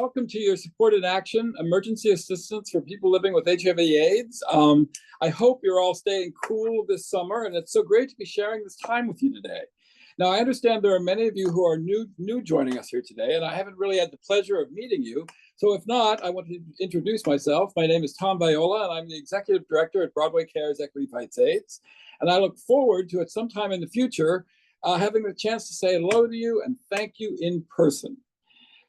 welcome to your Support in Action Emergency Assistance for People Living with HIV/AIDS. I hope you're all staying cool this summer, and it's so great to be sharing this time with you today. Now, I understand there are many of you who are new joining us here today, and I haven't really had the pleasure of meeting you. So if not, I want to introduce myself. My name is Viola, and I'm the Executive Director at Broadway Cares Equity Fights AIDS. And I look forward to at some time in the future having the chance to say hello to you and thank you in person.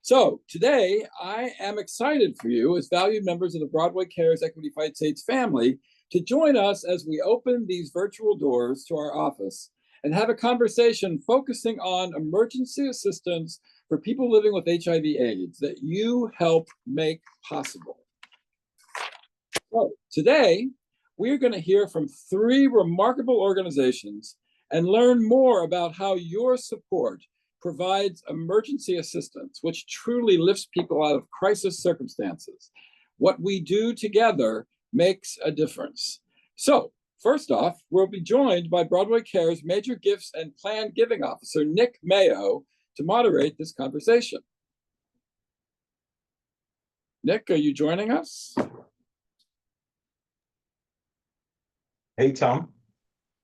So today, I am excited for you as valued members of the Broadway Cares Equity Fights AIDS family to join us as we open these virtual doors to our office and have a conversation focusing on emergency assistance for people living with HIV/AIDS that you help make possible. So today, we're going to hear from 3 remarkable organizations and learn more about how your support provides emergency assistance, which truly lifts people out of crisis circumstances. What we do together makes a difference. So, first off, we'll be joined by Broadway Cares Major Gifts and Planned Giving Officer Nick Mayo to moderate this conversation. Nick, are you joining us? Hey, Tom.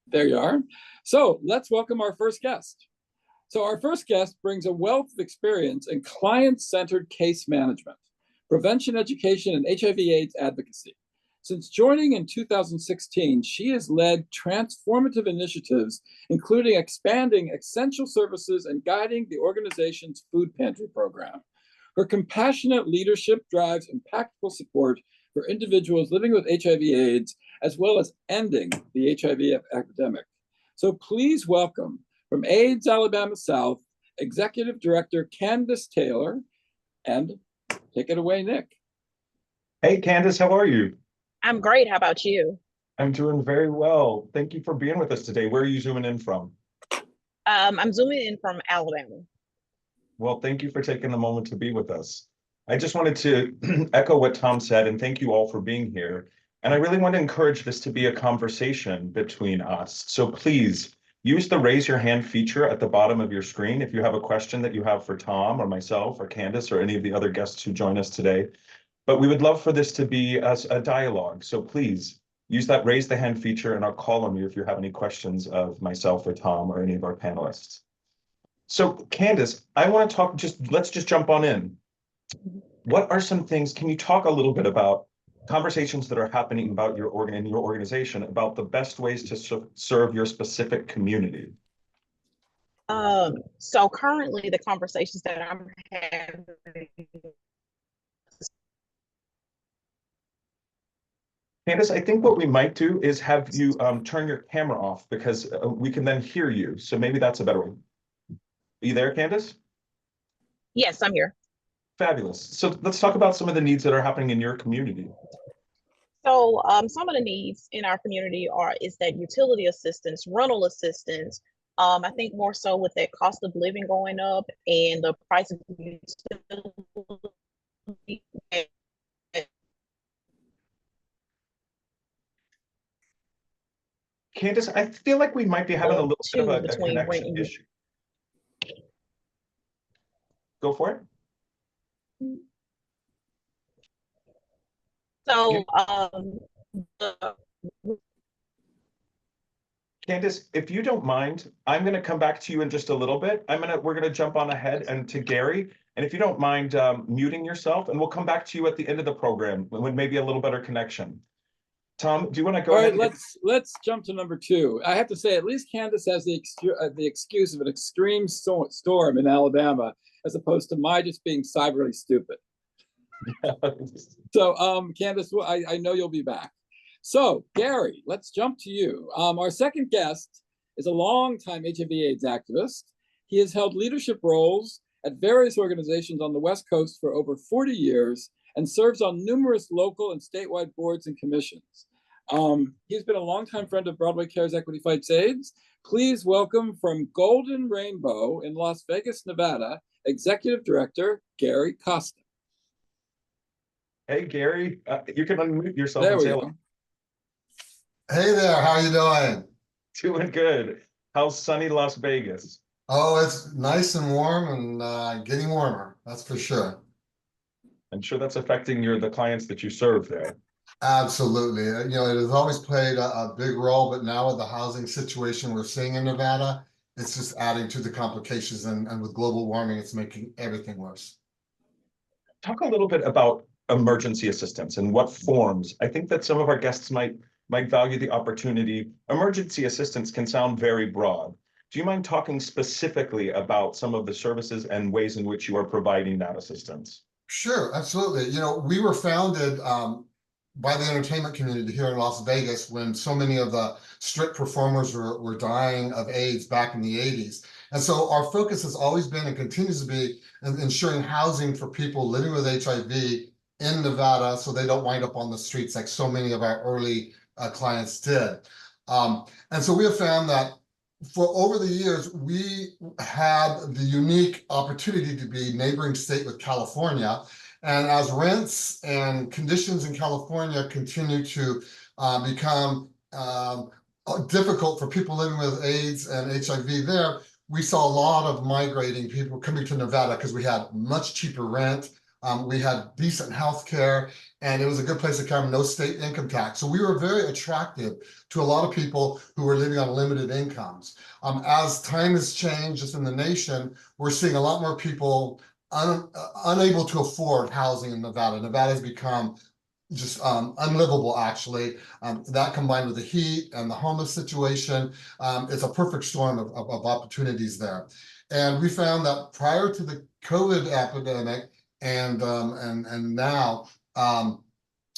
There you are. So let's welcome our first guest. So our first guest brings a wealth of experience in client-centered case management, prevention education, and HIV/AIDS advocacy. Since joining in 2016, she has led transformative initiatives, including expanding essential services and guiding the organization's food pantry program. Her compassionate leadership drives impactful support for individuals living with HIV/AIDS, as well as ending the HIV epidemic. So please welcome, from AIDS Alabama South, Executive Director Candace Taylor, and take it away, Nick. Hey, Candace, how are you? I'm great. How about you? I'm doing very well. Thank you for being with us today. Where are you zooming in from? I'm zooming in from Alabama. Well, thank you for taking the moment to be with us. I just wanted to echo what Tom said, and thank you all for being here. And I really want to encourage this to be a conversation between us. So please, use the raise your hand feature at the bottom of your screen if you have a question that you have for Tom or myself or Candace or any of the other guests who join us today. But we would love for this to be a dialogue. So please use that raise the hand feature and I'll call on you if you have any questions of myself or Tom or any of our panelists. So Candace, I want to talk, let's just jump on in. What are some things, can you talk a little bit about conversations that are happening about your organization about the best ways to serve your specific community? So currently the conversations that I'm having. Candace, I think what we might do is have you turn your camera off because we can then hear you. So maybe that's a better way. Are you there, Candace? Yes, I'm here. Fabulous. So let's talk about some of the needs that are happening in your community. So some of the needs in our community is that utility assistance, rental assistance. I think more so with that cost of living going up and the price of utility. Candace, I feel like we might be having a little bit of a connection rent. issue. Go for it. So Candace, if you don't mind, I'm going to come back to you in just a little bit. We're going to jump on ahead and to Gary. And if you don't mind muting yourself, and we'll come back to you at the end of the program when maybe a little better connection. Tom, do you want to go ahead? All right, let's jump to number 2. I have to say, at least Candace has the excuse of an extreme storm in Alabama, as opposed to my just being cyberly stupid. So, Candace, I know you'll be back. So, Gary, let's jump to you. Our second guest is a longtime HIV/AIDS activist. He has held leadership roles at various organizations on the West Coast for over 40 years and serves on numerous local and statewide boards and commissions. He's been a longtime friend of Broadway Cares Equity Fights AIDS. Please welcome from Golden Rainbow in Las Vegas, Nevada, Executive Director Gary Costa. Hey, Gary, you can unmute yourself. There we go. Hey there, how you doing? Doing good. How's sunny Las Vegas? Oh, it's nice and warm and getting warmer, that's for sure. I'm sure that's affecting the clients that you serve there. Absolutely. It has always played a big role, but now with the housing situation we're seeing in Nevada, it's just adding to the complications, and with global warming, it's making everything worse. Talk a little bit about emergency assistance and what forms. I think that some of our guests might value the opportunity. Emergency assistance can sound very broad. Do you mind talking specifically about some of the services and ways in which you are providing that assistance? Sure, absolutely. We were founded by the entertainment community here in Las Vegas when so many of the strict performers were dying of AIDS back in the 80s. And so our focus has always been and continues to be ensuring housing for people living with HIV in Nevada so they don't wind up on the streets like so many of our early clients did. And so we have found that for over the years, we had the unique opportunity to be neighboring state with California. And as rents and conditions in California continue to become difficult for people living with AIDS and HIV there, we saw a lot of migrating people coming to Nevada because we had much cheaper rent. We had decent health care, and it was a good place to come, no state income tax. So we were very attractive to a lot of people who were living on limited incomes. As time has changed just in the nation, we're seeing a lot more people unable to afford housing in Nevada. Nevada has become just unlivable, actually. That combined with the heat and the homeless situation, it's a perfect storm of opportunities there. And we found that prior to the COVID epidemic, and now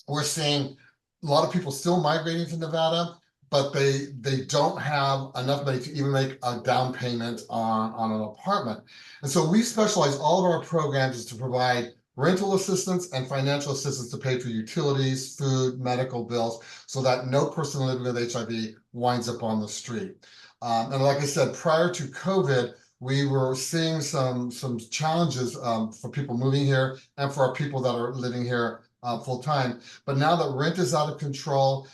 we're seeing a lot of people still migrating to Nevada, but they don't have enough money to even make a down payment on an apartment. And so we specialize, all of our programs is to provide rental assistance and financial assistance to pay for utilities, food, medical bills, so that no person living with HIV winds up on the street. And like I said, prior to COVID, we were seeing some challenges for people moving here and for our people that are living here full time. But now that rent is out of control,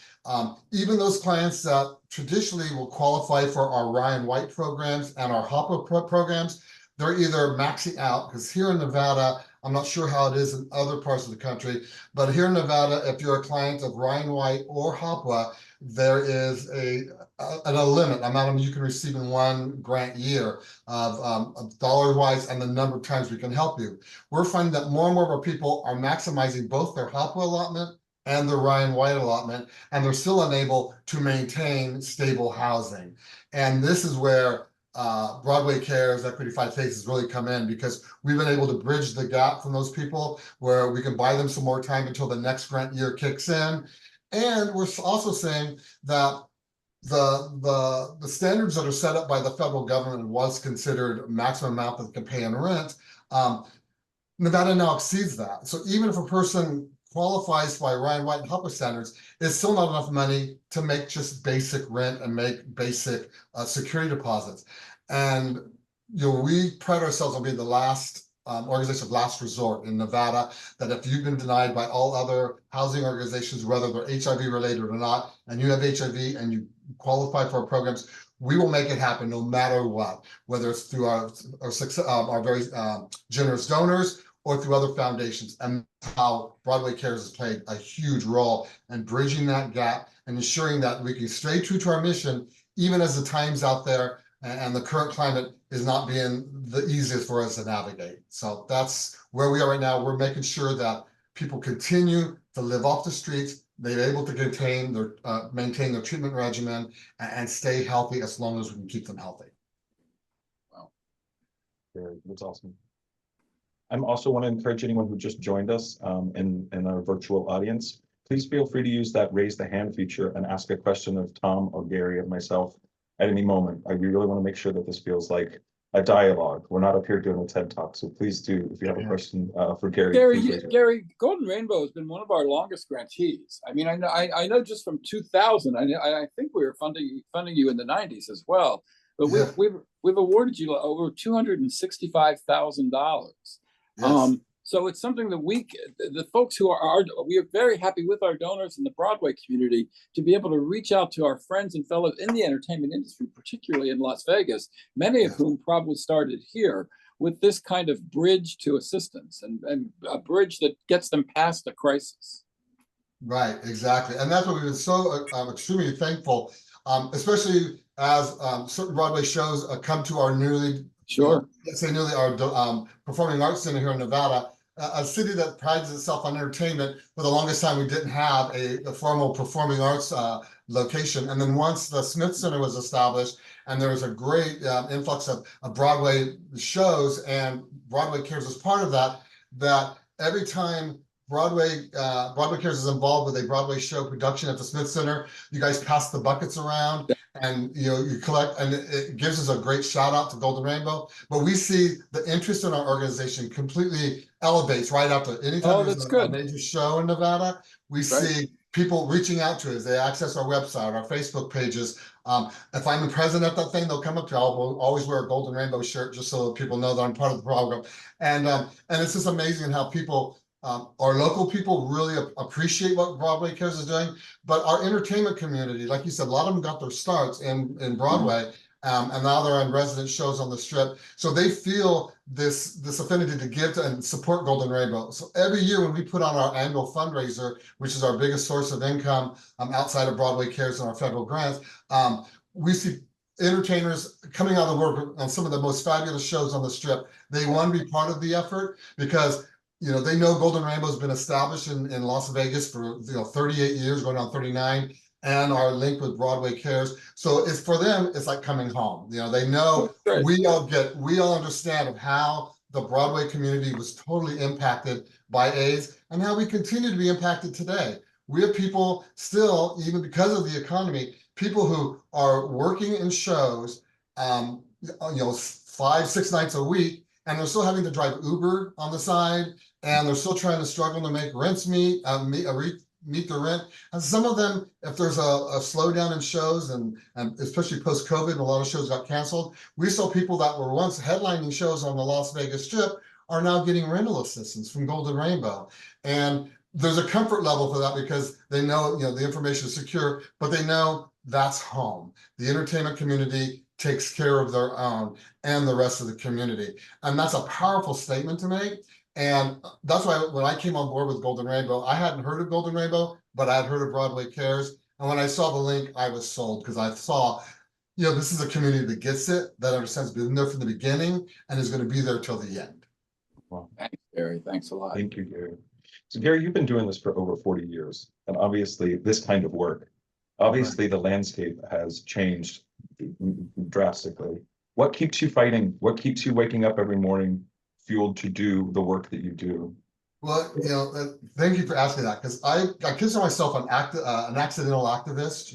even those clients that traditionally will qualify for our Ryan White programs and our HOPA programs, they're either maxing out, because here in Nevada, I'm not sure how it is in other parts of the country, but here in Nevada, if you're a client of Ryan White or HOPA, there is a limit amount you can receive in one grant year of dollar-wise and the number of times we can help you. We're finding that more and more of our people are maximizing both their HOPA allotment and the Ryan White allotment, and they're still unable to maintain stable housing. And this is where Broadway Cares, Equity 5 Faces really come in, because we've been able to bridge the gap from those people where we can buy them some more time until the next grant year kicks in. And we're also saying that the standards that are set up by the federal government was considered maximum amount that they can pay in rent. Nevada now exceeds that. So even if a person qualifies by Ryan White and HOPA standards, it's still not enough money to make just basic rent and make basic security deposits. And we pride ourselves on being the last organization of last resort in Nevada, that if you've been denied by all other housing organizations, whether they're HIV related or not, and you have HIV and you qualify for our programs, we will make it happen no matter what, whether it's through our very generous donors or through other foundations. And how Broadway Cares has played a huge role in bridging that gap and ensuring that we can stay true to our mission, even as the times out there and the current climate is not being the easiest for us to navigate. So that's where we are right now. We're making sure that people continue to live off the streets, they're able to maintain their treatment regimen and stay healthy as long as we can keep them healthy. Wow, that's awesome. I'm also want to encourage anyone who just joined us in our virtual audience, please feel free to use that raise the hand feature and ask a question of Tom or Gary or myself at any moment. We really want to make sure that this feels like a dialogue. We're not up here doing a TED Talk, so please do, if you have a question for Gary. Gary, Golden Rainbow has been one of our longest grantees. I mean, I know just from 2000. I think we were funding you in the 90s as well. But we've awarded you over $265,000. Yes. So it's something that the folks who we are very happy with our donors in the Broadway community to be able to reach out to our friends and fellows in the entertainment industry, particularly in Las Vegas, many of whom probably started here, with this kind of bridge to assistance and a bridge that gets them past a crisis. Right, exactly. And that's what we've been so extremely thankful, especially as certain Broadway shows come to our newly, Sure. let's say newly our Performing Arts Center here in Nevada, a city that prides itself on entertainment. For the longest time, we didn't have a formal performing arts location. And then once the Smith Center was established, and there was a great influx of Broadway shows, and Broadway Cares was part of that, that every time Broadway Cares is involved with a Broadway show production at the Smith Center, you guys pass the buckets around, and you collect, and it gives us a great shout out to Golden Rainbow. But we see the interest in our organization completely elevates right after. Anytime there's a major show in Nevada, we see people reaching out to us. They access our website, our Facebook pages. If I'm present at that thing, they'll come up to me. I'll always wear a Golden Rainbow shirt just so people know that I'm part of the program. And it's just amazing how people, our local people really appreciate what Broadway Cares is doing, but our entertainment community, like you said, a lot of them got their starts in Broadway, and now they're on resident shows on the Strip. So they feel this affinity to give to and support Golden Rainbow. So every year when we put on our annual fundraiser, which is our biggest source of income outside of Broadway Cares and our federal grants, we see entertainers coming out of the work on some of the most fabulous shows on the Strip. They want to be part of the effort because they know Golden Rainbow has been established in Las Vegas for 38 years, going on 39, and are linked with Broadway Cares. So it's for them, it's like coming home. They know we all understand of how the Broadway community was totally impacted by AIDS and how we continue to be impacted today. We have people still, even because of the economy, people who are working in shows, 5-6 nights a week, and they're still having to drive Uber on the side, and they're still trying to struggle to make rents meet the rent. And some of them, if there's a slowdown in shows, and especially post-COVID, a lot of shows got canceled, we saw people that were once headlining shows on the Las Vegas Strip are now getting rental assistance from Golden Rainbow. And there's a comfort level for that because they know, the information is secure, but they know that's home. The entertainment community takes care of their own and the rest of the community. And that's a powerful statement to make. And that's why when I came on board with Golden Rainbow, I hadn't heard of Golden Rainbow, but I had heard of Broadway Cares. And when I saw the link, I was sold because I saw, this is a community that gets it, that understands, been there from the beginning, and is going to be there till the end. Well, thanks, Gary. Thanks a lot. Thank you, Gary. So Gary, you've been doing this for over 40 years, and obviously this kind of work, the landscape has changed drastically. What keeps you fighting? What keeps you waking up every morning fueled to do the work that you do? Well, thank you for asking that, because I consider myself an accidental activist.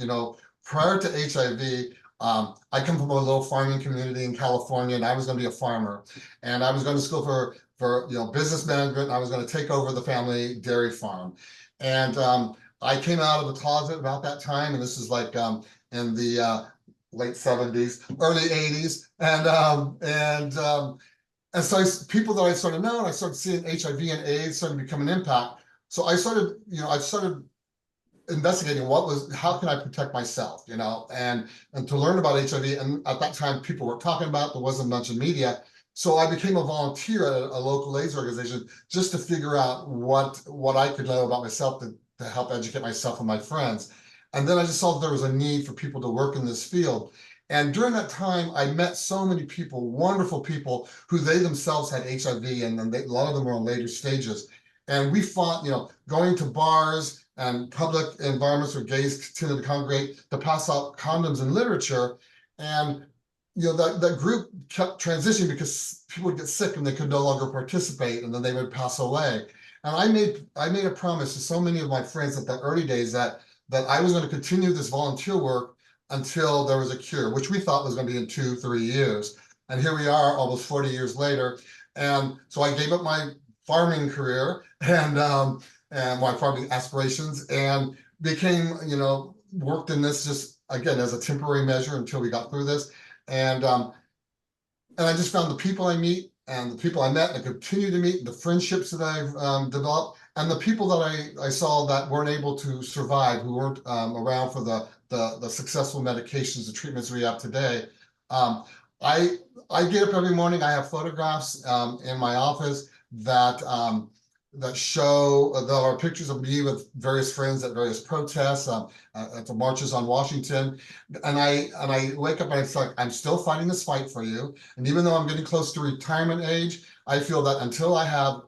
Prior to HIV, I come from a little farming community in California, and I was going to be a farmer, and I was going to school for business management. And I was going to take over the family dairy farm, and I came out of the closet about that time, and this is like in the late 70s, early 80s, and so people that I started knowing, I started seeing HIV and AIDS starting to become an impact. So I started investigating how can I protect myself, and to learn about HIV. And at that time, people were talking about, there wasn't much in media. So I became a volunteer at a local AIDS organization just to figure out what I could know about myself to help educate myself and my friends. And then I just saw that there was a need for people to work in this field. And during that time, I met so many people, wonderful people, who they themselves had HIV, and a lot of them were on later stages. And we fought, going to bars and public environments where gays tended to congregate to pass out condoms and literature. And that group kept transitioning because people would get sick and they could no longer participate, and then they would pass away. And I made a promise to so many of my friends at the early days that I was going to continue this volunteer work until there was a cure, which we thought was going to be in 2-3 years. And here we are almost 40 years later. And so I gave up my farming career and my farming aspirations, and became, worked in this just, again, as a temporary measure until we got through this. And I just found the people I meet and the people I met and I continue to meet, the friendships that I've developed, and the people that I saw that weren't able to survive, who weren't around for the successful medications, the treatments we have today. I I get up every morning, I have photographs in my office that show, there are pictures of me with various friends at various protests, at the marches on Washington. And I wake up and it's like, I'm still fighting this fight for you. And even though I'm getting close to retirement age, I feel that until I have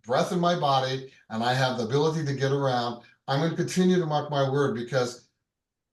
breath in my body and I have the ability to get around, I'm going to continue to mark my word, because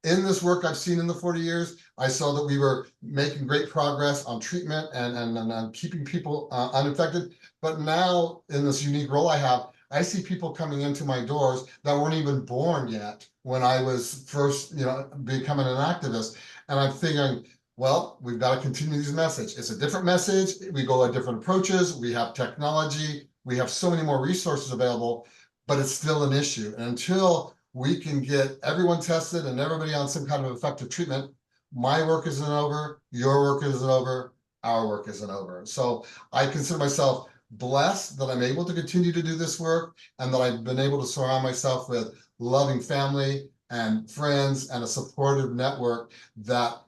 in this work I've seen in the 40 years, I saw that we were making great progress on treatment and keeping people uninfected. But now in this unique role I have, I see people coming into my doors that weren't even born yet when I was first, becoming an activist. And I'm thinking, well, we've got to continue this message. It's a different message. We go at different approaches. We have technology. We have so many more resources available, but it's still an issue. And until we can get everyone tested and everybody on some kind of effective treatment, my work isn't over, your work isn't over, our work isn't over. So I consider myself blessed that I'm able to continue to do this work, and that I've been able to surround myself with loving family and friends and a supportive network that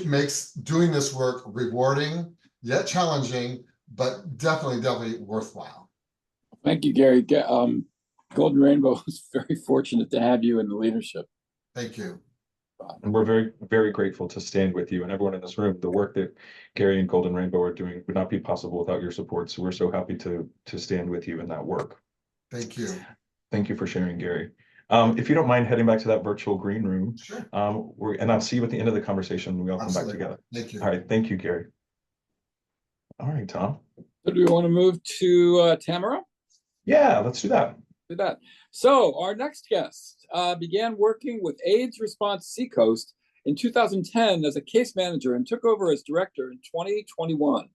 makes doing this work rewarding, yet challenging, but definitely worthwhile. Thank you, Gary. Golden Rainbow is very fortunate to have you in the leadership. Thank you. And we're very, very grateful to stand with you and everyone in this room. The work that Gary and Golden Rainbow are doing would not be possible without your support. So we're so happy to stand with you in that work. Thank you. Thank you for sharing, Gary. If you don't mind heading back to that virtual green room, Sure. And I'll see you at the end of the conversation. We all come back Absolutely. together. Thank you. All right. Thank you, Gary. All right, Tom. So do we want to move to Tamara? Yeah, let's do that. Do that. So our next guest began working with AIDS Response Seacoast in 2010 as a case manager and took over as director in 2021.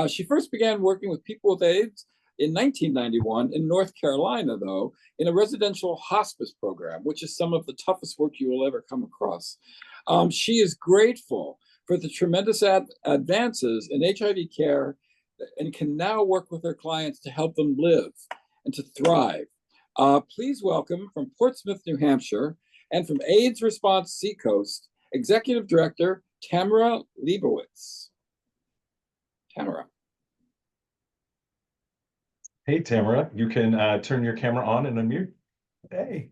She first began working with people with AIDS in 1991 in North Carolina, though, in a residential hospice program, which is some of the toughest work you will ever come across. She is grateful for the tremendous advances in HIV care and can now work with her clients to help them live and to thrive. Please welcome from Portsmouth, New Hampshire, and from AIDS Response Seacoast, Executive Director Tamara Leibowitz. Tamara. Hey, Tamara, you can turn your camera on and unmute. Hey.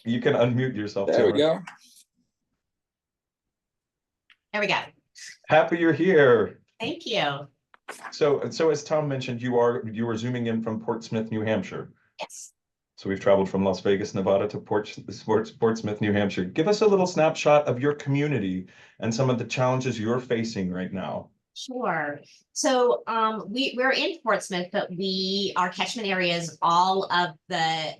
You can unmute yourself, There Tamara. we go. There we go. Happy you're here. Thank you. So as Tom mentioned, you are zooming in from Portsmouth, New Hampshire. Yes. So we've traveled from Las Vegas, Nevada to Portsmouth, New Hampshire. Give us a little snapshot of your community and some of the challenges you're facing right now. Sure. So we're in Portsmouth, but our catchment area is all of the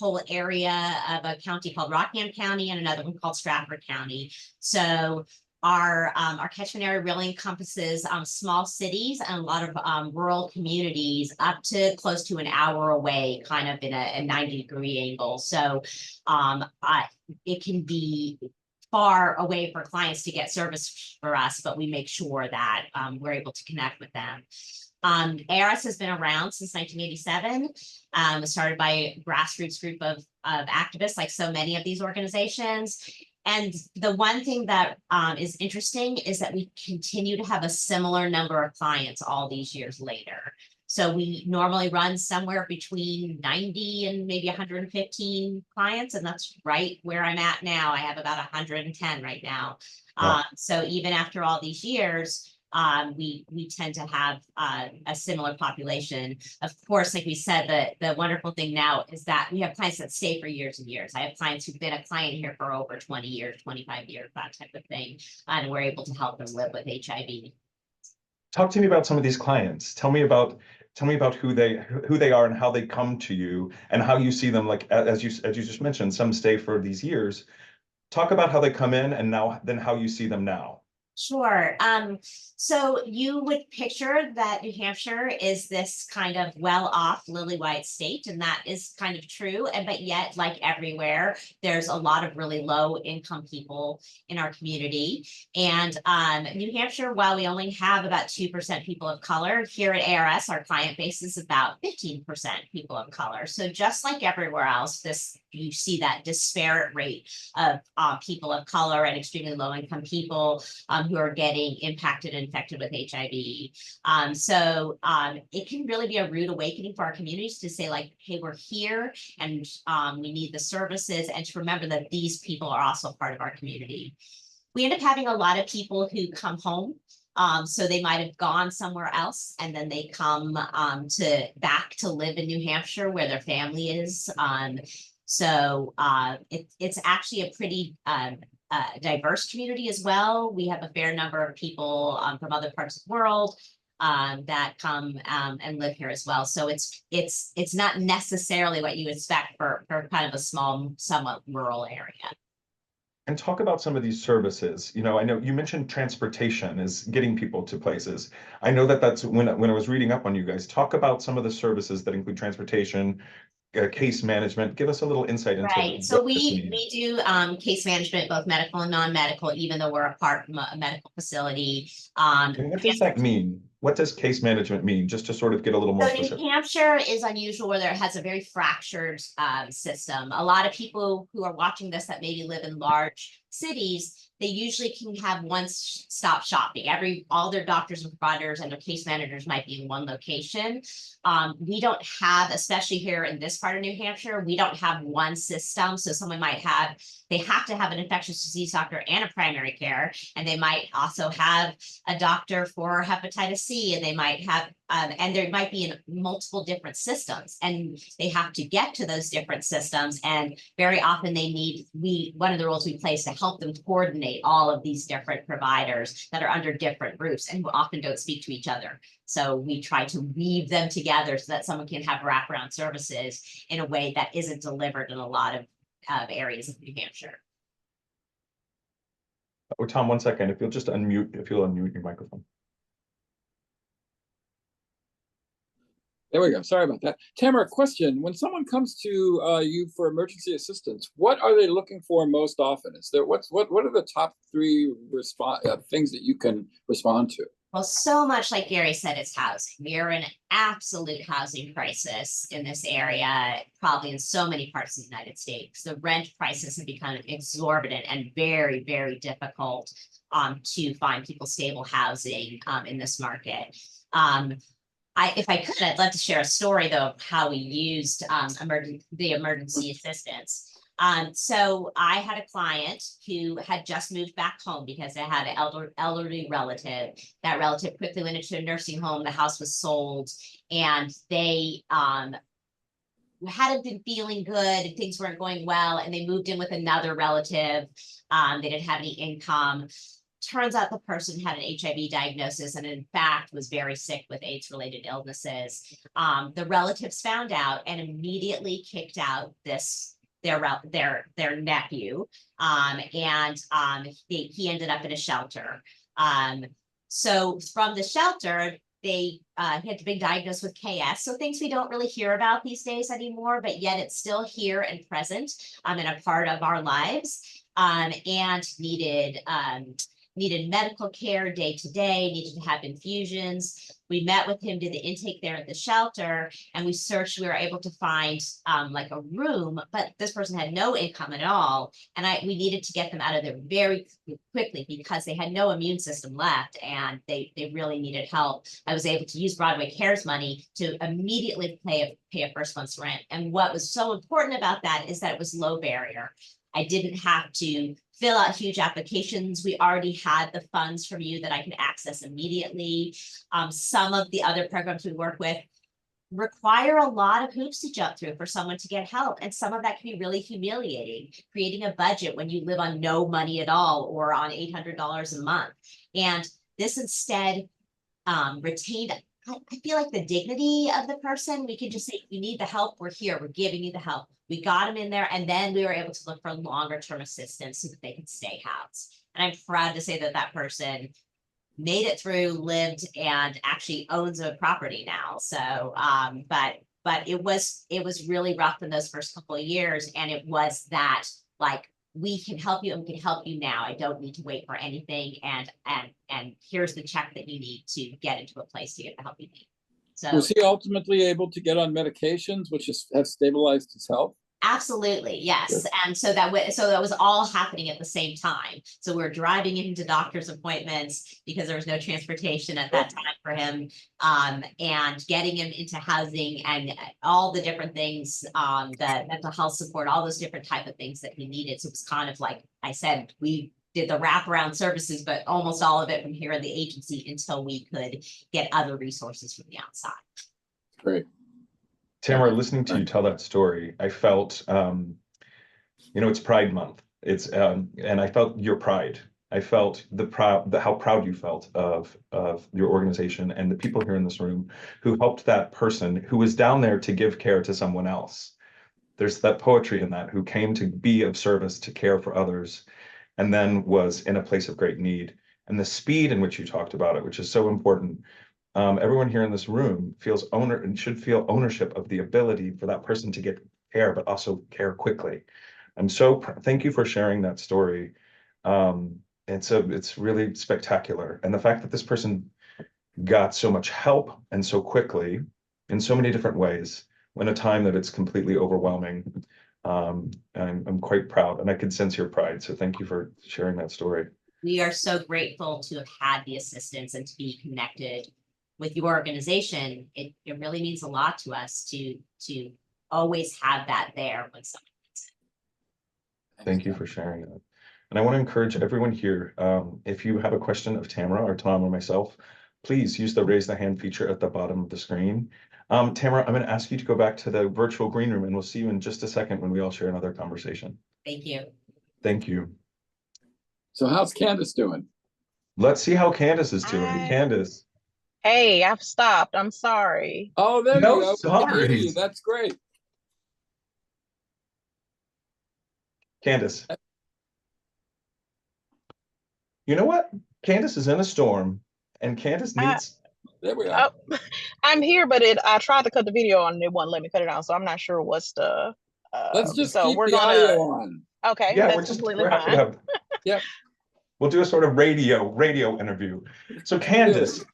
whole area of a county called Rockingham County and another one called Stratford County. So our catchment area really encompasses small cities and a lot of rural communities up to close to an hour away, kind of in a 90-degree angle. So it can be far away for clients to get service for us, but we make sure that we're able to connect with them. ARS has been around since 1987. It was started by a grassroots group of activists, like so many of these organizations. And the one thing that is interesting is that we continue to have a similar number of clients all these years later. So we normally run somewhere between 90 and maybe 115 clients, and that's right where I'm at now. I have about 110 right now. Wow. So even after all these years, we tend to have a similar population. Of course, like we said, the wonderful thing now is that we have clients that stay for years and years. I have clients who've been a client here for over 20 years, 25 years, that type of thing. And we're able to help them live with HIV. Talk to me about some of these clients. Tell me about who they are and how they come to you and how you see them. Like as you just mentioned, some stay for these years. Talk about how they come in and then how you see them now. Sure. So you would picture that New Hampshire is this kind of well-off lily-white state, and that is kind of true. But yet, like everywhere, there's a lot of really low-income people in our community. And New Hampshire, while we only have about 2% people of color, here at ARS, our client base is about 15% people of color. So just like everywhere else, you see that disparate rate of people of color and extremely low-income people who are getting impacted and infected with HIV. So it can really be a rude awakening for our communities to say like, hey, we're here and we need the services, and to remember that these people are also part of our community. We end up having a lot of people who come home. So they might have gone somewhere else and then they come back to live in New Hampshire where their family is. So it's actually a pretty diverse community as well. We have a fair number of people from other parts of the world that come and live here as well. So it's not necessarily what you expect for kind of a small, somewhat rural area. And talk about some of these services. You know, I know you mentioned transportation is getting people to places. I know that that's when I was reading up on you guys. Talk about some of the services that include transportation, case management. Give us a little insight into Right. So what this means. we do case management, both medical and non-medical, even though we're a part of a medical facility. And what does that mean? What does case management mean? Just to sort of get a little more So specific. New Hampshire is unusual where there has a very fractured system. A lot of people who are watching this that maybe live in large cities, they usually can have one-stop shopping. All their doctors and providers and their case managers might be in one location. We don't have, especially here in this part of New Hampshire, we don't have one system. So someone might have, they have to have an infectious disease doctor and a primary care, and they might also have a doctor for hepatitis C, and they might have, and there might be in multiple different systems, and they have to get to those different systems. And very often they need, one of the roles we place to help them coordinate all of these different providers that are under different roofs and who often don't speak to each other. So we try to weave them together so that someone can have wraparound services in a way that isn't delivered in a lot of areas of New Hampshire. Oh, Tom, 1 second. If you'll just unmute your microphone. There we go. Sorry about that. Tamara, question. When someone comes to you for emergency assistance, what are they looking for most often? Is there what are the top three things that you can respond to? Well, so much like Gary said, it's housing. We are in an absolute housing crisis in this area, probably in so many parts of the United States. The rent prices have become exorbitant and very, very difficult to find people stable housing in this market. If I could, I'd love to share a story though of how we used the emergency assistance. So I had a client who had just moved back home because they had an elderly relative. That relative quickly went into a nursing home. The house was sold, and they hadn't been feeling good and things weren't going well, and they moved in with another relative. They didn't have any income. Turns out the person had an HIV diagnosis and in fact was very sick with AIDS-related illnesses. The relatives found out and immediately kicked out their nephew, and he ended up in a shelter. So from the shelter, he had been diagnosed with KS, so things we don't really hear about these days anymore, but yet it's still here and present and a part of our lives, and needed medical care day to day, needed to have infusions. We met with him, did the intake there at the shelter, and we searched. We were able to find like a room, but this person had no income at all. And we needed to get them out of there very quickly because they had no immune system left and they really needed help. I was able to use Broadway Cares money to immediately pay a first month's rent. And what was so important about that is that it was low barrier. I didn't have to fill out huge applications. We already had the funds from you that I could access immediately. Some of the other programs we work with require a lot of hoops to jump through for someone to get help. And some of that can be really humiliating, creating a budget when you live on no money at all or on $800 a month. And this instead retained, I feel like, the dignity of the person. We could just say, you need the help, we're here, we're giving you the help. We got them in there, and then we were able to look for longer term assistance so that they could stay housed. And I'm proud to say that that person made it through, lived, and actually owns a property now. So, but it was really rough in those first couple of years, and it was that, like, we can help you and we can help you now. I don't need to wait for anything, and here's the check that you need to get into a place to get the help you need. So was he ultimately able to get on medications, which have stabilized his health? Absolutely, yes. And so that was all happening at the same time. So we're driving him to doctor's appointments because there was no transportation at that time for him, and getting him into housing and all the different things, the mental health support, all those different type of things that he needed. So it was kind of like I said, we did the wraparound services, but almost all of it from here in the agency until we could get other resources from the outside. Great. Tamara, listening to you tell that story, I felt, it's Pride Month. It's, and I felt your pride. I felt how proud you felt of your organization and the people here in this room who helped that person who was down there to give care to someone else. There's that poetry in that, who came to be of service, to care for others, and then was in a place of great need. And the speed in which you talked about it, which is so important. Everyone here in this room feels should feel ownership of the ability for that person to get care, but also care quickly. Thank you for sharing that story. And so it's really spectacular. And the fact that this person got so much help and so quickly in so many different ways, in a time that it's completely overwhelming, I'm quite proud, and I could sense your pride. So thank you for sharing that story. We are so grateful to have had the assistance and to be connected with your organization. It really means a lot to us to always have that there when someone needs it. Thank you for sharing that. And I want to encourage everyone here, if you have a question of Tamara or Tom or myself, please use the raise the hand feature at the bottom of the screen. Tamara, I'm going to ask you to go back to the virtual green room, and we'll see you in just a second when we all share another conversation. Thank you. Thank you. So how's Candace doing? Let's see how Candace is doing. Hi. Candace. Hey, I've stopped. I'm sorry. Oh, there No you go. sorries. That's great. Candace. You know what? Candace is in a storm, and Candace needs... There we are. Oh, I'm here, but I tried to cut the video on and it wouldn't let me cut it on, so I'm not sure what's the. Let's just so keep we're the gonna. audio on. Okay, Yeah, that's completely fine. Yep. We'll do a sort of radio interview. So Candace,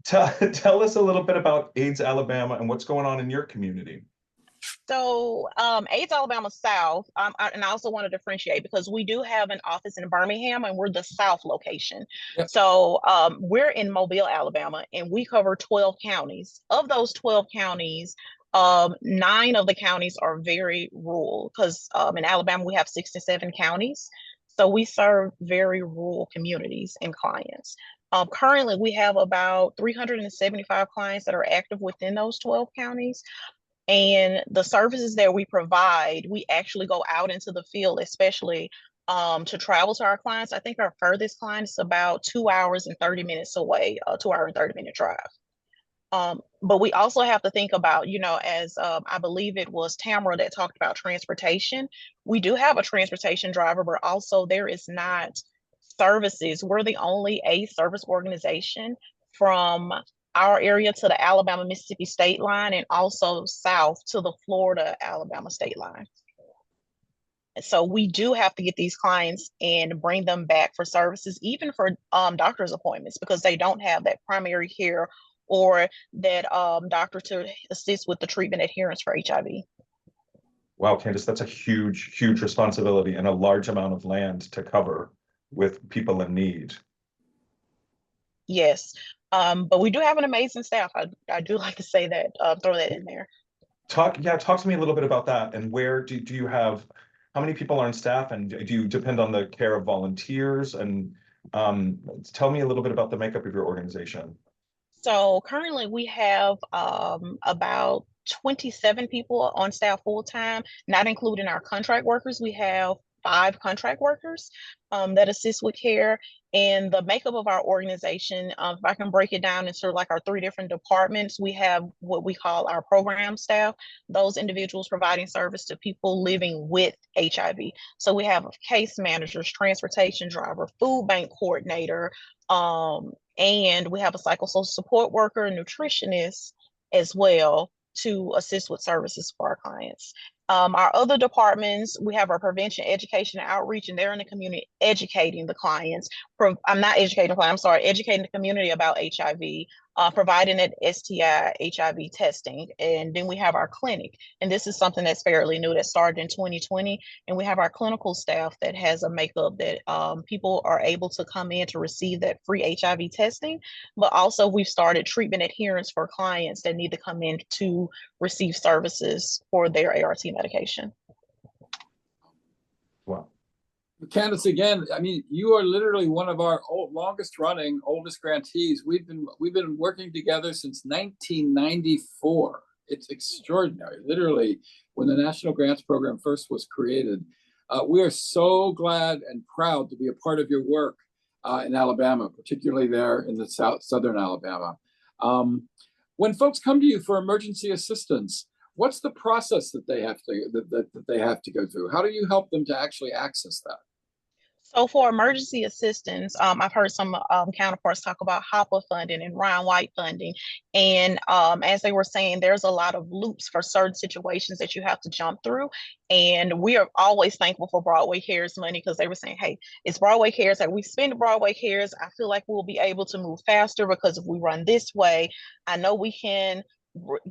tell us a little bit about AIDS Alabama and what's going on in your community. So AIDS Alabama South, and I also want to differentiate because we do have an office in Birmingham and we're the South location. Yep. So we're in Mobile, Alabama, and we cover 12 counties. Of those 12 counties, 9 of the counties are very rural because in Alabama we have 67 counties. So we serve very rural communities and clients. Currently, we have about 375 clients that are active within those 12 counties. And the services that we provide, we actually go out into the field, especially to travel to our clients. I think our furthest client is about 2 hours and 30 minutes away, a 2-hour and 30-minute drive. But we also have to think about, as I believe it was Tamara that talked about transportation. We do have a transportation driver, but also there is not services. We're the only AIDS service organization from our area to the Alabama-Mississippi state line, and also south to the Florida-Alabama state line. So we do have to get these clients and bring them back for services, even for doctor's appointments, because they don't have that primary care or that doctor to assist with the treatment adherence for HIV. Wow, Candace, that's a huge, huge responsibility and a large amount of land to cover with people in need. Yes, but we do have an amazing staff. I do like to say that, throw that in there. Talk to me a little bit about that. And where do you have, how many people are on staff, and do you depend on the care of volunteers? And tell me a little bit about the makeup of your organization. So currently we have about 27 people on staff full-time, not including our contract workers. We have 5 contract workers that assist with care. And the makeup of our organization, if I can break it down into like our 3 different departments, we have what we call our program staff, those individuals providing service to people living with HIV. So we have case managers, transportation driver, food bank coordinator, and we have a psychosocial support worker, nutritionist as well to assist with services for our clients. Our other departments, we have our prevention, education, and outreach, and they're in the community educating the clients. I'm not educating the client, I'm sorry, educating the community about HIV. providing that STI, HIV testing. And then we have our clinic. And this is something that's fairly new that started in 2020. And we have our clinical staff that has a makeup that people are able to come in to receive that free HIV testing. But also we've started treatment adherence for clients that need to come in to receive services for their ART medication. Wow. Candace, again, I mean, you are literally one of our longest running, oldest grantees. We've been working together since 1994. It's extraordinary. Literally, when the National Grants Program first was created, we are so glad and proud to be a part of your work in Alabama, particularly there in the southern Alabama. When folks come to you for emergency assistance, what's the process that they have to go through? How do you help them to actually access that? So for emergency assistance, I've heard some counterparts talk about HOPA funding and Ryan White funding. And as they were saying, there's a lot of loops for certain situations that you have to jump through. And we are always thankful for Broadway Cares money, because they were saying, hey, it's Broadway Cares. Like, we spend Broadway Cares, I feel like we'll be able to move faster, because if we run this way, I know we can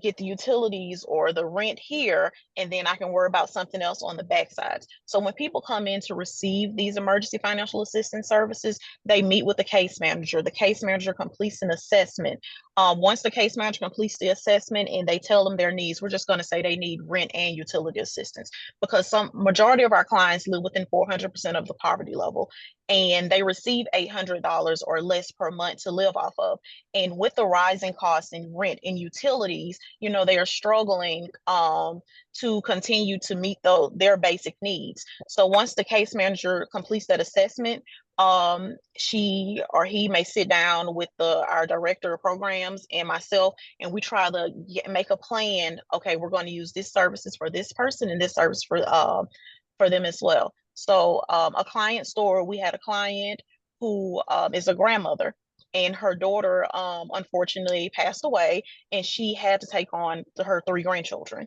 get the utilities or the rent here, and then I can worry about something else on the backside. So when people come in to receive these emergency financial assistance services, they meet with the case manager. The case manager completes an assessment. Once the case manager completes the assessment and they tell them their needs, we're just going to say they need rent and utility assistance, because some majority of our clients live within 400% of the poverty level, and they receive $800 or less per month to live off of. And with the rising costs in rent and utilities, you know, they are struggling to continue to meet their basic needs. So once the case manager completes that assessment, she or he may sit down with our director of programs and myself, and we try to make a plan. Okay, we're going to use this services for this person and this service for them as well. So a client story, we had a client who is a grandmother, and her daughter unfortunately passed away, and she had to take on her 3 grandchildren.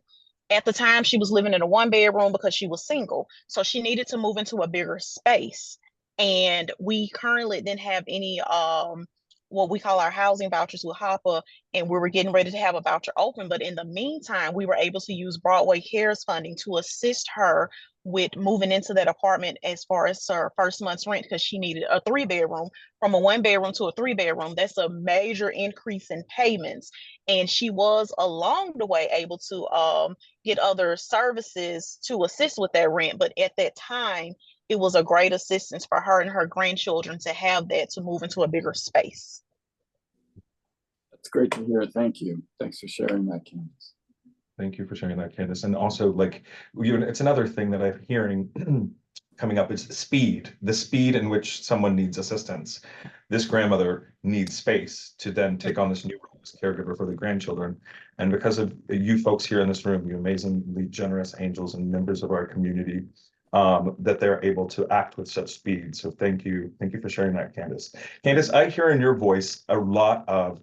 At the time, she was living in a 1-bedroom because she was single, so she needed to move into a bigger space. And we currently didn't have any what we call our housing vouchers with HOPA, and we were getting ready to have a voucher open. But in the meantime, we were able to use Broadway Cares funding to assist her with moving into that apartment as far as her first month's rent, because she needed a 3-bedroom. From a 1-bedroom to a 3-bedroom, that's a major increase in payments. And she was along the way able to get other services to assist with that rent. But at that time, it was a great assistance for her and her grandchildren to have that, to move into a bigger space. That's great to hear. Thank you. Thanks for sharing that, Candace. Thank you for sharing that, Candace. And also, like, it's another thing that I'm hearing coming up is speed, the speed in which someone needs assistance. This grandmother needs space to then take on this new role as caregiver for the grandchildren. And because of you folks here in this room, you amazingly generous angels and members of our community, that they're able to act with such speed. So thank you for sharing that, Candace. Candace, I hear in your voice a lot of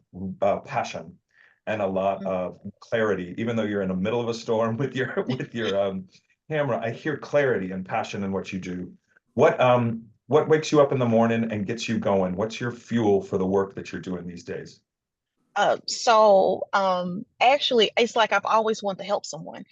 passion and a lot of clarity. Even though you're in the middle of a storm with your camera, I hear clarity and passion in what you do. What wakes you up in the morning and gets you going? What's your fuel for the work that you're doing these days? Actually, it's like I've always wanted to help someone.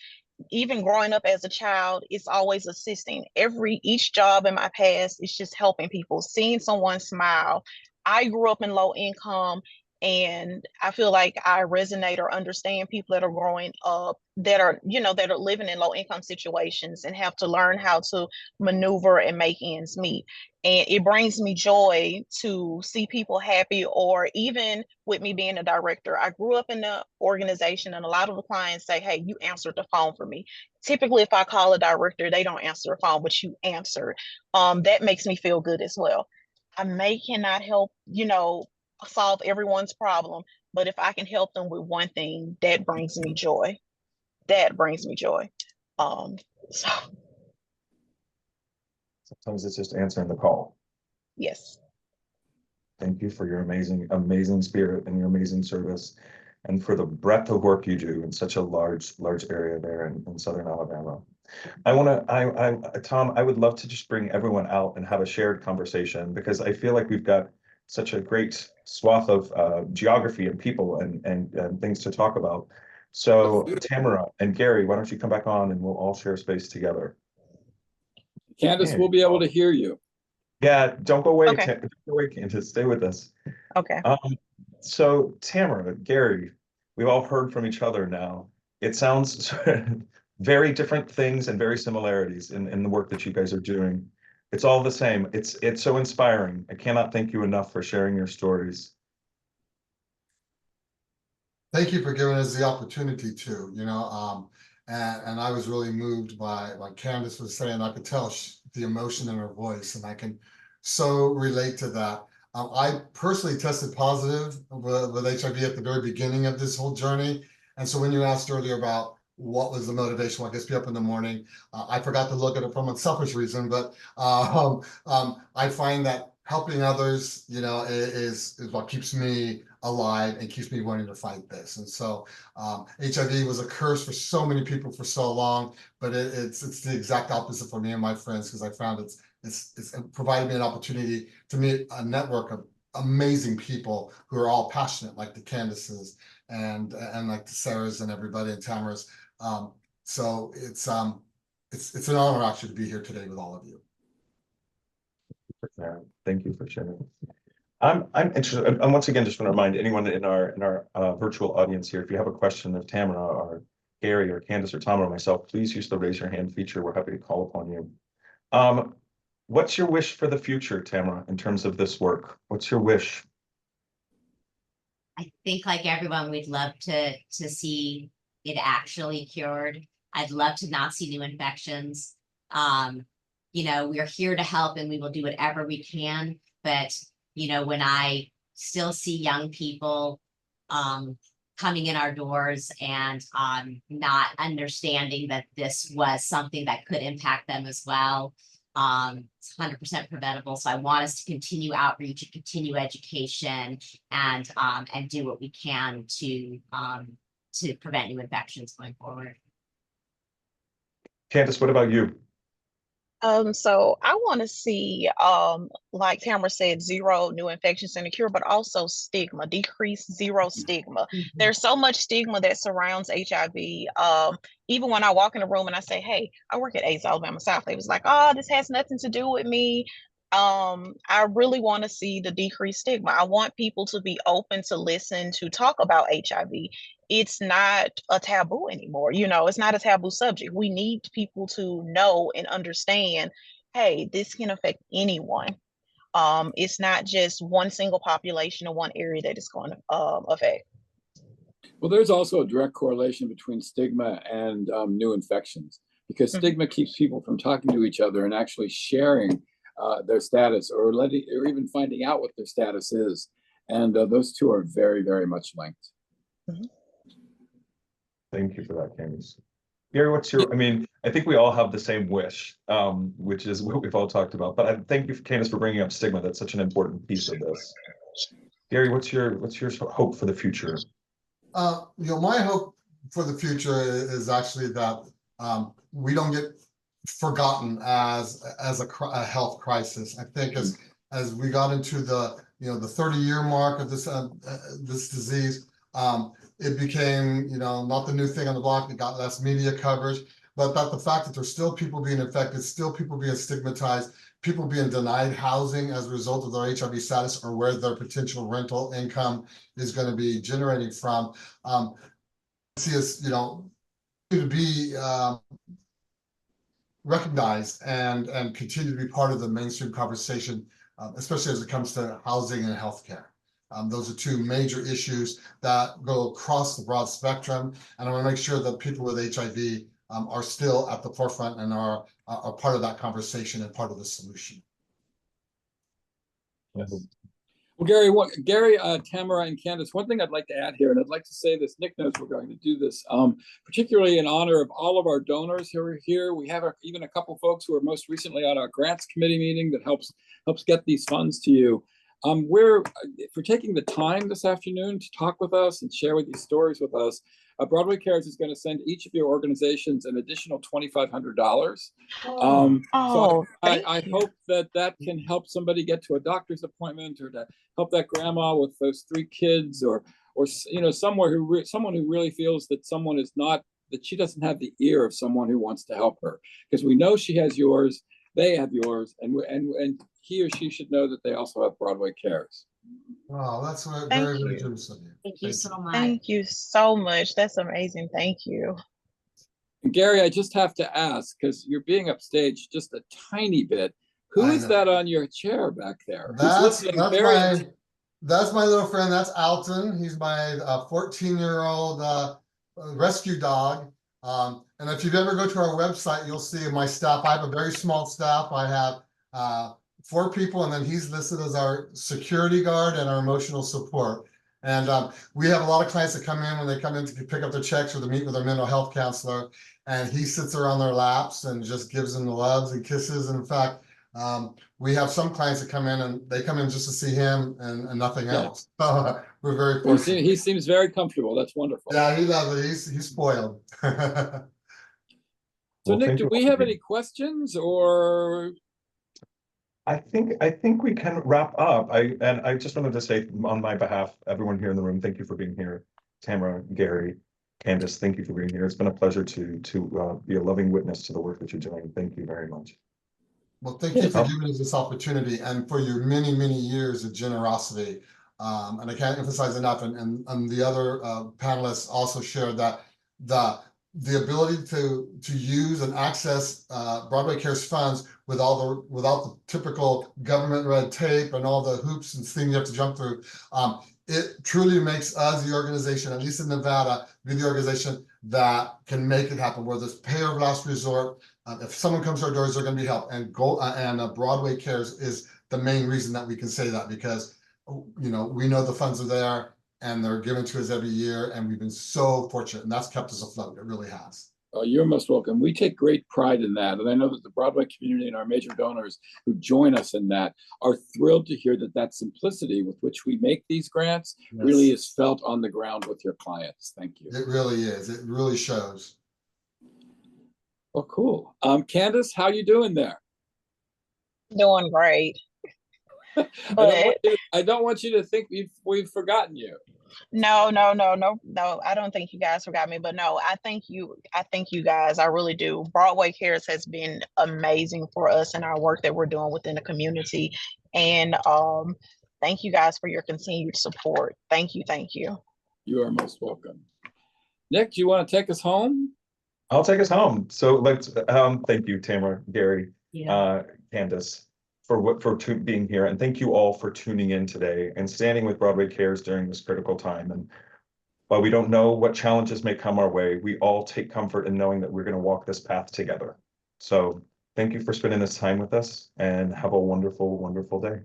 Even growing up as a child, it's always assisting. Each job in my past is just helping people, seeing someone smile. I grew up in low income, and I feel like I resonate or understand people that are growing up that are living in low income situations and have to learn how to maneuver and make ends meet. And it brings me joy to see people happy. Or even with me being a director, I grew up in the organization, and a lot of the clients say, hey, you answered the phone for me. Typically, if I call a director, they don't answer the phone, but you answered. That makes me feel good as well. Cannot help, solve everyone's problem, but if I can help them with one thing, that brings me joy. So Sometimes it's just answering the call. yes. Thank you for your amazing spirit and your amazing service, and for the breadth of work you do in such a large area there in Southern Alabama. Tom, I would love to just bring everyone out and have a shared conversation, because I feel like we've got such a great swath of geography and people and things to talk about. So Tamara and Gary, why don't you come back on and we'll all share space together. Candace, we'll be able to hear you. Yeah, don't go away. Okay. Don't go away, Candace. Stay with us. Okay. So Tamara, Gary, we've all heard from each other now. It sounds very different things and very similarities in the work that you guys are doing. It's all the same. It's so inspiring. I cannot thank you enough for sharing your stories. Thank you for giving us the opportunity to, and I was really moved by what Candace was saying. I could tell the emotion in her voice, and I can so relate to that. I personally tested positive with HIV at the very beginning of this whole journey. And so when you asked earlier about what was the motivation, what gets me up in the morning, I forgot to look at it from a selfish reason, but I find that helping others, is what keeps me alive and keeps me wanting to fight this. And so HIV was a curse for so many people for so long, but it's the exact opposite for me and my friends, because I found it's provided me an opportunity to meet a network of amazing people who are all passionate, like the Candaces and like the Sarahs and everybody and Tamaras. So it's an honor actually to be here today with all of you. Thank you for sharing. I'm interested, and once again, just want to remind anyone in our virtual audience here, if you have a question of Tamara or Gary or Candace or Tamara or myself, please use the raise your hand feature. We're happy to call upon you. What's your wish for the future, Tamara, in terms of this work? What's your wish? I think, like everyone, we'd love to see it actually cured. I'd love to not see new infections. We're here to help and we will do whatever we can. But, when I still see young people coming in our doors and not understanding that this was something that could impact them as well, it's 100% preventable. So I want us to continue outreach and continue education and do what we can to prevent new infections going forward. Candace, what about you? So I want to see, like Tamara said, 0 new infections and a cure, but also stigma, decrease, 0 stigma. There's so much stigma that surrounds HIV. Even when I walk in a room and I say, hey, I work at AIDS Alabama South, they was like, oh, this has nothing to do with me. I really want to see the decreased stigma. I want people to be open to listen, to talk about HIV. It's not a taboo anymore. It's not a taboo subject. We need people to know and understand, hey, this can affect anyone. It's not just one single population or one area that it's going to affect. Well, there's also a direct correlation between stigma and new infections, because stigma keeps people from talking to each other and actually sharing their status, or even finding out what their status is. And those two are very, very much linked. Thank you for that, Candace. Gary, what's your, I think we all have the same wish, which is what we've all talked about, but I thank you, Candace, for bringing up stigma. That's such an important piece of this. Gary, what's your hope for the future? My hope for the future is actually that we don't get forgotten as a health crisis. I think as we got into the 30-year mark of this disease, it became not the new thing on the block. It got less media coverage, but that the fact that there's still people being infected, still people being stigmatized, people being denied housing as a result of their HIV status or where their potential rental income is going to be generating from. See us, to be recognized and continue to be part of the mainstream conversation, especially as it comes to housing and healthcare. Those are two major issues that go across the broad spectrum, and I want to make sure that people with HIV are still at the forefront and are part of that conversation and part of the solution. Well, Gary, Tamara, and Candace, one thing I'd like to add here, and I'd like to say this, Nick knows we're going to do this, particularly in honor of all of our donors who are here. We have even a couple folks who are most recently on our grants committee meeting that helps get these funds to you. We're for taking the time this afternoon to talk with us and share with these stories with us. Broadway Cares is going to send each of your organizations an additional $2,500. Oh, I hope that can help somebody get to a doctor's appointment, or to help that grandma with those 3 kids, or someone who really feels that someone is not, that she doesn't have the ear of someone who wants to help her, because we know she has yours, they have yours, and he or she should know that they also have Broadway Cares. Wow, that's very, Thank very you. generous of you. Thank you so much. Thank you so much. That's amazing. Thank you. And Gary, I just have to ask, because you're being upstaged just a tiny bit, who I is know. that on your chair back there? That's my little friend. That's Alton. He's my 14-year-old rescue dog. And if you've ever go to our website, you'll see my staff. I have a very small staff. I have 4 people, and then he's listed as our security guard and our emotional support. And we have a lot of clients that come in when they come in to pick up their checks or to meet with their mental health counselor, and he sits around their laps and just gives them the loves and kisses. And in fact, we have some clients that come in and they come in just to see him and nothing else. So we're very fortunate. He seems very comfortable. That's wonderful. Yeah, he loves it. He's spoiled. So Well, Nick, thank do you we all have for any questions, or? I think we can wrap up. I just wanted to say on my behalf, everyone here in the room, thank you for being here. Tamara, Gary, Candace, thank you for being here. It's been a pleasure to be a loving witness to the work that you're doing. Thank you very much. Well, thank you for giving us this opportunity and for your many, many years of generosity. And I can't emphasize enough, and the other panelists also shared that the ability to use and access Broadway Cares funds without the typical government red tape and all the hoops and things you have to jump through. It truly makes us the organization, at least in Nevada, be the organization that can make it happen, where there's payer of last resort. If someone comes to our doors, they're going to be helped. And Broadway Cares is the main reason that we can say that, because we know the funds are there and they're given to us every year, and we've been so fortunate, and that's kept us afloat. It really has. Oh, you're most welcome. We take great pride in that. And I know that the Broadway community and our major donors who join us in that are thrilled to hear that simplicity with which we make these grants really is felt on the ground with your clients. Thank you. It really is. It really shows. Well, cool. Candace, how you doing there? Doing great. I don't want you to think we've forgotten you. No. I don't think you guys forgot me, but no, I thank you guys. I really do. Broadway Cares has been amazing for us and our work that we're doing within the community. And thank you guys for your continued support. Thank you. You are most welcome. Nick, do you want to take us home? I'll take us home. So let's thank you, Tamara, Gary, Candace, for being here, and thank you all for tuning in today and standing with Broadway Cares during this critical time. And while we don't know what challenges may come our way, we all take comfort in knowing that we're going to walk this path together. So thank you for spending this time with us, and have a wonderful, wonderful day.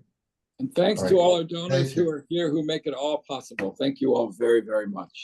And thanks to all our donors who are here, who make it all possible. Thank you all very, very much.